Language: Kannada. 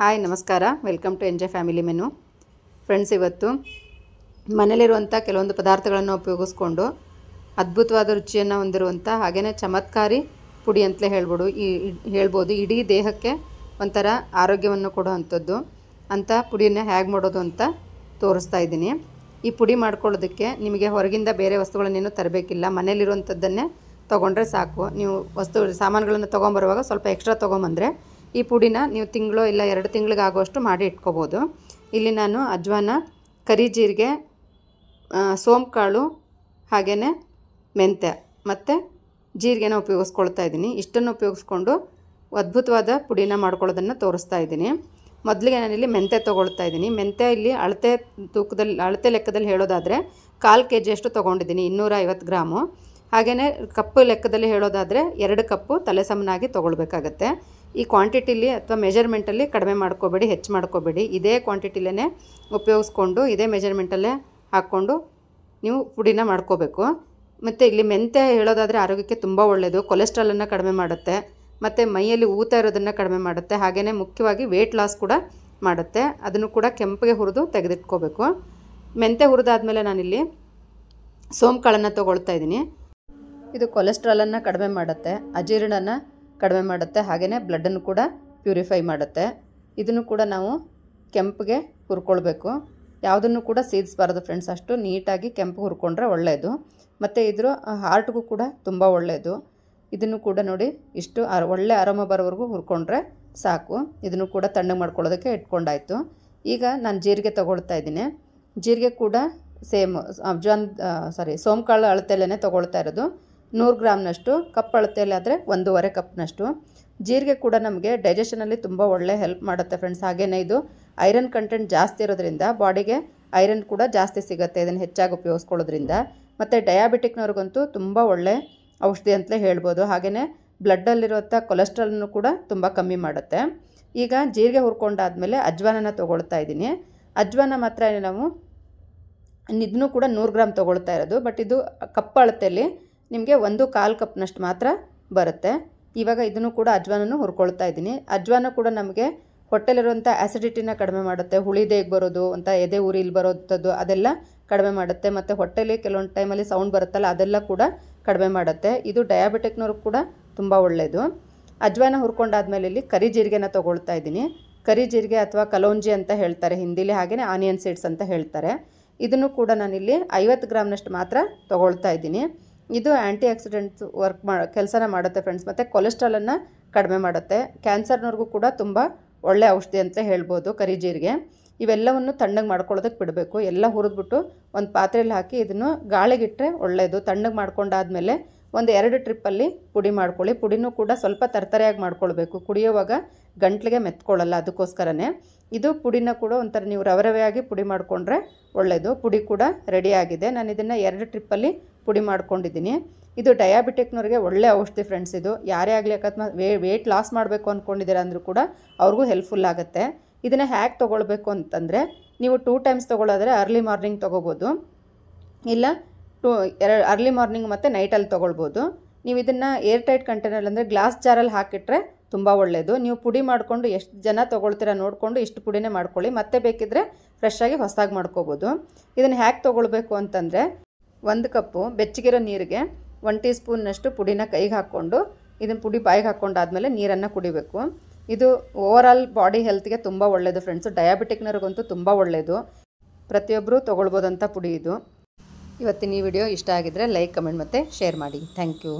ಹಾಯ್ ನಮಸ್ಕಾರ, welcome to enjoy family menu. Friends, ಇವತ್ತು ಮನೇಲಿರುವಂಥ ಕೆಲವೊಂದು ಪದಾರ್ಥಗಳನ್ನು ಉಪಯೋಗಿಸ್ಕೊಂಡು ಅದ್ಭುತವಾದ ರುಚಿಯನ್ನು ಹೊಂದಿರುವಂಥ ಹಾಗೆಯೇ ಚಮತ್ಕಾರಿ ಪುಡಿ ಅಂತಲೇ ಹೇಳ್ಬೋದು. ಇಡೀ ದೇಹಕ್ಕೆ ಒಂಥರ ಆರೋಗ್ಯವನ್ನು ಕೊಡುವಂಥದ್ದು ಅಂಥ ಪುಡಿಯನ್ನು ಹೇಗೆ ಮಾಡೋದು ಅಂತ ತೋರಿಸ್ತಾ ಇದ್ದೀನಿ. ಈ ಪುಡಿ ಮಾಡ್ಕೊಳ್ಳೋದಕ್ಕೆ ನಿಮಗೆ ಹೊರಗಿಂದ ಬೇರೆ ವಸ್ತುಗಳನ್ನೇನು ತರಬೇಕಿಲ್ಲ, ಮನೇಲಿರುವಂಥದ್ದನ್ನೇ ತೊಗೊಂಡ್ರೆ ಸಾಕು. ನೀವು ಸಾಮಾನುಗಳನ್ನು ತೊಗೊಂಬರುವಾಗ ಸ್ವಲ್ಪ ಎಕ್ಸ್ಟ್ರಾ ತೊಗೊಂಬಂದರೆ ಈ ಪುಡಿನ ನೀವು ತಿಂಗಳು ಇಲ್ಲ 2 ತಿಂಗಳಿಗೆ ಆಗುವಷ್ಟು ಮಾಡಿ ಇಟ್ಕೋಬೋದು. ಇಲ್ಲಿ ನಾನು ಅಜ್ವಾನ, ಕರಿ ಜೀರಿಗೆ, ಸೋಂಪುಕಾಳು ಹಾಗೆಯೇ ಮೆಂತ್ಯ ಮತ್ತು ಜೀರಿಗೆನ ಉಪಯೋಗಿಸ್ಕೊಳ್ತಾ ಇದ್ದೀನಿ. ಇಷ್ಟನ್ನು ಉಪಯೋಗಿಸ್ಕೊಂಡು ಅದ್ಭುತವಾದ ಪುಡಿನ ಮಾಡ್ಕೊಳ್ಳೋದನ್ನು ತೋರಿಸ್ತಾ ಇದ್ದೀನಿ. ಮೊದಲಿಗೆ ನಾನಿಲ್ಲಿ ಮೆಂತ್ಯ ತೊಗೊಳ್ತಾ ಇದ್ದೀನಿ. ಮೆಂತ್ಯ ಇಲ್ಲಿ ಅಳತೆ ಲೆಕ್ಕದಲ್ಲಿ ಹೇಳೋದಾದರೆ 1/4 kg ತೊಗೊಂಡಿದ್ದೀನಿ, 250 ಗ್ರಾಮು. ಹಾಗೆಯೇ ಕಪ್ಪು ಲೆಕ್ಕದಲ್ಲಿ ಹೇಳೋದಾದರೆ 2 ಕಪ್ಪು ತಲೆ ಸಮನಾಗಿ ತೊಗೊಳ್ಬೇಕಾಗತ್ತೆ. ಈ ಕ್ವಾಂಟಿಟಿಲಿ ಅಥವಾ ಮೆಜರ್ಮೆಂಟಲ್ಲಿ ಕಡಿಮೆ ಮಾಡ್ಕೋಬೇಡಿ, ಹೆಚ್ಚು ಮಾಡ್ಕೋಬೇಡಿ. ಇದೇ ಕ್ವಾಂಟಿಟಿಲೇ ಉಪಯೋಗಿಸ್ಕೊಂಡು ಇದೇ ಮೆಜರ್ಮೆಂಟಲ್ಲೇ ಹಾಕ್ಕೊಂಡು ನೀವು ಪುಡಿನ ಮಾಡ್ಕೋಬೇಕು. ಮತ್ತು ಇಲ್ಲಿ ಮೆಂತ್ಯ ಹೇಳೋದಾದರೆ ಆರೋಗ್ಯಕ್ಕೆ ತುಂಬ ಒಳ್ಳೆಯದು. ಕೊಲೆಸ್ಟ್ರಾಲನ್ನು ಕಡಿಮೆ ಮಾಡುತ್ತೆ ಮತ್ತು ಮೈಯಲ್ಲಿ ಊತ ಇರೋದನ್ನು ಕಡಿಮೆ ಮಾಡುತ್ತೆ. ಹಾಗೆಯೇ ಮುಖ್ಯವಾಗಿ ವೆಯ್ಟ್ ಲಾಸ್ ಕೂಡ ಮಾಡುತ್ತೆ. ಅದನ್ನು ಕೂಡ ಕೆಂಪಿಗೆ ಹುರಿದು ತೆಗೆದಿಟ್ಕೋಬೇಕು. ಮೆಂತ್ಯ ಹುರಿದಾದ್ಮೇಲೆ ನಾನಿಲ್ಲಿ ಸೋಂಪುಕಾಳನ್ನು ತೊಗೊಳ್ತಾ ಇದ್ದೀನಿ. ಇದು ಕೊಲೆಸ್ಟ್ರಾಲನ್ನು ಕಡಿಮೆ ಮಾಡುತ್ತೆ, ಅಜೀರ್ಣನ ಕಡಿಮೆ ಮಾಡುತ್ತೆ, ಹಾಗೆಯೇ ಬ್ಲಡ್ಡನ್ನು ಕೂಡ ಪ್ಯೂರಿಫೈ ಮಾಡುತ್ತೆ. ಇದನ್ನು ಕೂಡ ನಾವು ಕೆಂಪಿಗೆ ಹುರ್ಕೊಳ್ಬೇಕು. ಯಾವುದನ್ನು ಕೂಡ ಸೇದಿಸಬಾರ್ದು ಫ್ರೆಂಡ್ಸ್, ಅಷ್ಟು ನೀಟಾಗಿ ಕೆಂಪು ಹುರ್ಕೊಂಡ್ರೆ ಒಳ್ಳೆಯದು. ಮತ್ತು ಇದ್ರ ಹಾರ್ಟ್ಗೂ ಕೂಡ ತುಂಬ ಒಳ್ಳೆಯದು. ಇದನ್ನು ಕೂಡ ನೋಡಿ ಇಷ್ಟು ಒಳ್ಳೆ ಅರೋಮ ಬರೋವರೆಗೂ ಹುರ್ಕೊಂಡ್ರೆ ಸಾಕು. ಇದನ್ನು ಕೂಡ ತಣ್ಣಗೆ ಮಾಡ್ಕೊಳ್ಳೋದಕ್ಕೆ ಇಟ್ಕೊಂಡಾಯಿತು. ಈಗ ನಾನು ಜೀರಿಗೆ ತೊಗೊಳ್ತಾ ಇದ್ದೀನಿ. ಜೀರಿಗೆ ಕೂಡ ಸೇಮ್ ಸೋಂಪುಕಾಳು ಅಳತೆಯಲ್ಲೇ ತೊಗೊಳ್ತಾ ಇರೋದು. 100 ಗ್ರಾಮ್ನಷ್ಟು, ಕಪ್ ಅಳತೆಯಲ್ಲಿ ಆದರೆ 1.5 ಕಪ್ನಷ್ಟು. ಜೀರಿಗೆ ಕೂಡ ನಮಗೆ ಡೈಜೆಷನಲ್ಲಿ ತುಂಬ ಒಳ್ಳೆ ಹೆಲ್ಪ್ ಮಾಡುತ್ತೆ ಫ್ರೆಂಡ್ಸ್. ಹಾಗೆಯೇ ಇದು ಐರನ್ ಕಂಟೆಂಟ್ ಜಾಸ್ತಿ ಇರೋದ್ರಿಂದ ಬಾಡಿಗೆ ಐರನ್ ಕೂಡ ಜಾಸ್ತಿ ಸಿಗುತ್ತೆ ಇದನ್ನು ಹೆಚ್ಚಾಗಿ ಉಪಯೋಗಿಸ್ಕೊಳ್ಳೋದ್ರಿಂದ. ಮತ್ತು ಡಯಾಬಿಟಿಕ್ನವ್ರಿಗಂತೂ ತುಂಬ ಒಳ್ಳೆ ಔಷಧಿ ಅಂತಲೇ ಹೇಳ್ಬೋದು. ಹಾಗೆಯೇ ಬ್ಲಡ್ಡಲ್ಲಿರುವಂಥ ಕೊಲೆಸ್ಟ್ರಾಲನ್ನು ಕೂಡ ತುಂಬ ಕಮ್ಮಿ ಮಾಡುತ್ತೆ. ಈಗ ಜೀರಿಗೆ ಹುರ್ಕೊಂಡಾದಮೇಲೆ ಅಜ್ವಾನನ ತೊಗೊಳ್ತಾ ಇದ್ದೀನಿ. ಅಜ್ವಾನ ಮಾತ್ರ ನಾವು ಇದನ್ನು ಕೂಡ 100 ಗ್ರಾಮ್ ತೊಗೊಳ್ತಾ ಇರೋದು, ಬಟ್ ಇದು ಕಪ್ ಅಳತೆಯಲ್ಲಿ ನಿಮಗೆ 1/4 ಕಪ್ನಷ್ಟು ಮಾತ್ರ ಬರುತ್ತೆ. ಇವಾಗ ಇದನ್ನು ಕೂಡ ಅಜ್ವಾನನ್ನು ಹುರ್ಕೊಳ್ತಾ ಇದ್ದೀನಿ. ಅಜ್ವಾನ ಕೂಡ ನಮಗೆ ಹೊಟ್ಟೆಲಿರುವಂಥ ಆ್ಯಸಿಡಿಟಿನ ಕಡಿಮೆ ಮಾಡುತ್ತೆ, ಹುಳಿ ದೇಗ ಬರೋದು, ಅಂತ ಎದೆ ಉರಿಲಿ ಬರೋಂಥದ್ದು ಅದೆಲ್ಲ ಕಡಿಮೆ ಮಾಡುತ್ತೆ. ಮತ್ತು ಹೊಟ್ಟೆಲಿ ಕೆಲವೊಂದು ಟೈಮಲ್ಲಿ ಸೌಂಡ್ ಬರುತ್ತಲ್ಲ, ಅದೆಲ್ಲ ಕೂಡ ಕಡಿಮೆ ಮಾಡುತ್ತೆ. ಇದು ಡಯಾಬಿಟಿಕ್ನವ್ರಿಗೆ ಕೂಡ ತುಂಬ ಒಳ್ಳೆಯದು. ಅಜ್ವಾನ ಹುರ್ಕೊಂಡಾದ್ಮೇಲೆ ಇಲ್ಲಿ ಕರಿ ಜೀರಿಗೆನ ತೊಗೊಳ್ತಾ ಇದ್ದೀನಿ. ಕರಿ ಜೀರಿಗೆ ಅಥವಾ ಕಲೋಂಜಿ ಅಂತ ಹೇಳ್ತಾರೆ ಹಿಂದಿಲಿ, ಹಾಗೆಯೇ ಆನಿಯನ್ ಸೀಡ್ಸ್ ಅಂತ ಹೇಳ್ತಾರೆ. ಇದನ್ನು ಕೂಡ ನಾನಿಲ್ಲಿ 50 ಗ್ರಾಮ್ನಷ್ಟು ಮಾತ್ರ ತೊಗೊಳ್ತಾ ಇದ್ದೀನಿ. ಇದು ಆ್ಯಂಟಿ ಆಕ್ಸಿಡೆಂಟ್ಸ್ ಕೆಲಸನ ಮಾಡುತ್ತೆ ಫ್ರೆಂಡ್ಸ್. ಮತ್ತು ಕೊಲೆಸ್ಟ್ರಾಲನ್ನು ಕಡಿಮೆ ಮಾಡುತ್ತೆ. ಕ್ಯಾನ್ಸರ್ನವ್ರಿಗೂ ಕೂಡ ತುಂಬ ಒಳ್ಳೆ ಔಷಧಿ ಅಂತ ಹೇಳ್ಬೋದು ಕರಿ ಜೀರಿಗೆ. ಇವೆಲ್ಲವನ್ನು ತಣ್ಣಗೆ ಮಾಡ್ಕೊಳ್ಳೋದಕ್ಕೆ ಬಿಡಬೇಕು. ಎಲ್ಲ ಹುರಿದ್ಬಿಟ್ಟು ಒಂದು ಪಾತ್ರೆಯಲ್ಲಿ ಹಾಕಿ ಇದನ್ನು ಗಾಳಿಗಿಟ್ಟರೆ ಒಳ್ಳೆಯದು. ತಣ್ಣಗೆ ಮಾಡ್ಕೊಂಡಾದಮೇಲೆ ಒಂದು 2 ಟ್ರಿಪ್ಪಲ್ಲಿ ಪುಡಿ ಮಾಡ್ಕೊಳ್ಳಿ. ಪುಡಿನೂ ಕೂಡ ಸ್ವಲ್ಪ ತರ್ತರೆಯಾಗಿ ಮಾಡ್ಕೊಳ್ಬೇಕು, ಕುಡಿಯೋವಾಗ ಗಂಟ್ಲಿಗೆ ಮೆತ್ಕೊಳ್ಳಲ್ಲ, ಅದಕ್ಕೋಸ್ಕರನೇ. ಇದು ಪುಡಿನ ಕೂಡ ಒಂಥರ ನೀವು ರವೆಯಾಗಿ ಪುಡಿ ಮಾಡಿಕೊಂಡ್ರೆ ಒಳ್ಳೆಯದು. ಪುಡಿ ಕೂಡ ರೆಡಿಯಾಗಿದೆ. ನಾನು ಇದನ್ನು 2 ಟ್ರಿಪ್ಪಲ್ಲಿ ಪುಡಿ ಮಾಡ್ಕೊಂಡಿದ್ದೀನಿ. ಇದು ಡಯಾಬಿಟಿಕ್ನವ್ರಿಗೆ ಒಳ್ಳೆ ಔಷಧಿ ಫ್ರೆಂಡ್ಸ್. ಇದು ಯಾರೇ ಆಗಲಿ, ಅಕಸ್ಮಾತ್ ವೆಯ್ಟ್ ಲಾಸ್ ಮಾಡಬೇಕು ಅಂದ್ಕೊಂಡಿದ್ದೀರ ಅಂದರೂ ಕೂಡ ಅವ್ರಿಗೂ ಹೆಲ್ಪ್ಫುಲ್ ಆಗುತ್ತೆ. ಇದನ್ನು ಹೇಗೆ ತೊಗೊಳ್ಬೇಕು ಅಂತಂದರೆ, ನೀವು 2 ಟೈಮ್ಸ್ ತೊಗೊಳ್ಳೋದ್ರೆ ಅರ್ಲಿ ಮಾರ್ನಿಂಗ್ ತೊಗೋಬೋದು, ಇಲ್ಲ ಅರ್ಲಿ ಮಾರ್ನಿಂಗ್ ಮತ್ತು ನೈಟಲ್ಲಿ ತೊಗೊಳ್ಬೋದು. ನೀವು ಇದನ್ನು ಏರ್ ಟೈಟ್ ಕಂಟೈನರ್ ಅಂದರೆ ಗ್ಲಾಸ್ ಜಾರಲ್ಲಿ ಹಾಕಿಟ್ರೆ ತುಂಬ ಒಳ್ಳೆಯದು. ನೀವು ಪುಡಿ ಮಾಡಿಕೊಂಡು ಎಷ್ಟು ಜನ ತೊಗೊಳ್ತೀರಾ ನೋಡಿಕೊಂಡು ಇಷ್ಟು ಪುಡಿನೇ ಮಾಡ್ಕೊಳ್ಳಿ. ಮತ್ತೆ ಬೇಕಿದ್ದರೆ ಫ್ರೆಶ್ಶಾಗಿ ಹೊಸದಾಗಿ ಮಾಡ್ಕೋಬೋದು. ಇದನ್ನು ಹೇಗೆ ತೊಗೊಳ್ಬೇಕು ಅಂತಂದರೆ, 1 ಕಪ್ಪು ಬೆಚ್ಚಗಿರೋ ನೀರಿಗೆ 1 ಟೀ ಸ್ಪೂನ್ನಷ್ಟು ಪುಡಿನ ಕೈಗೆ ಹಾಕ್ಕೊಂಡು ಇದನ್ನು ಪುಡಿ ಬಾಯಿಗೆ ಹಾಕ್ಕೊಂಡಾದ್ಮೇಲೆ ನೀರನ್ನು ಕುಡಿಬೇಕು. ಇದು ಓವರಾಲ್ ಬಾಡಿ ಹೆಲ್ತ್ಗೆ ತುಂಬ ಒಳ್ಳೆಯದು ಫ್ರೆಂಡ್ಸು. ಡಯಾಬಿಟಿಕ್ನವ್ರಿಗಂತೂ ತುಂಬ ಒಳ್ಳೆಯದು. ಪ್ರತಿಯೊಬ್ಬರು ತೊಗೊಳ್ಬೋದಂಥ ಪುಡಿ ಇದು. ಇವತ್ತಿನ ಈ ವಿಡಿಯೋ ಇಷ್ಟ ಆಗಿದ್ದರೆ ಲೈಕ್, ಕಮೆಂಟ್ ಮತ್ತು ಶೇರ್ ಮಾಡಿ. Thank you.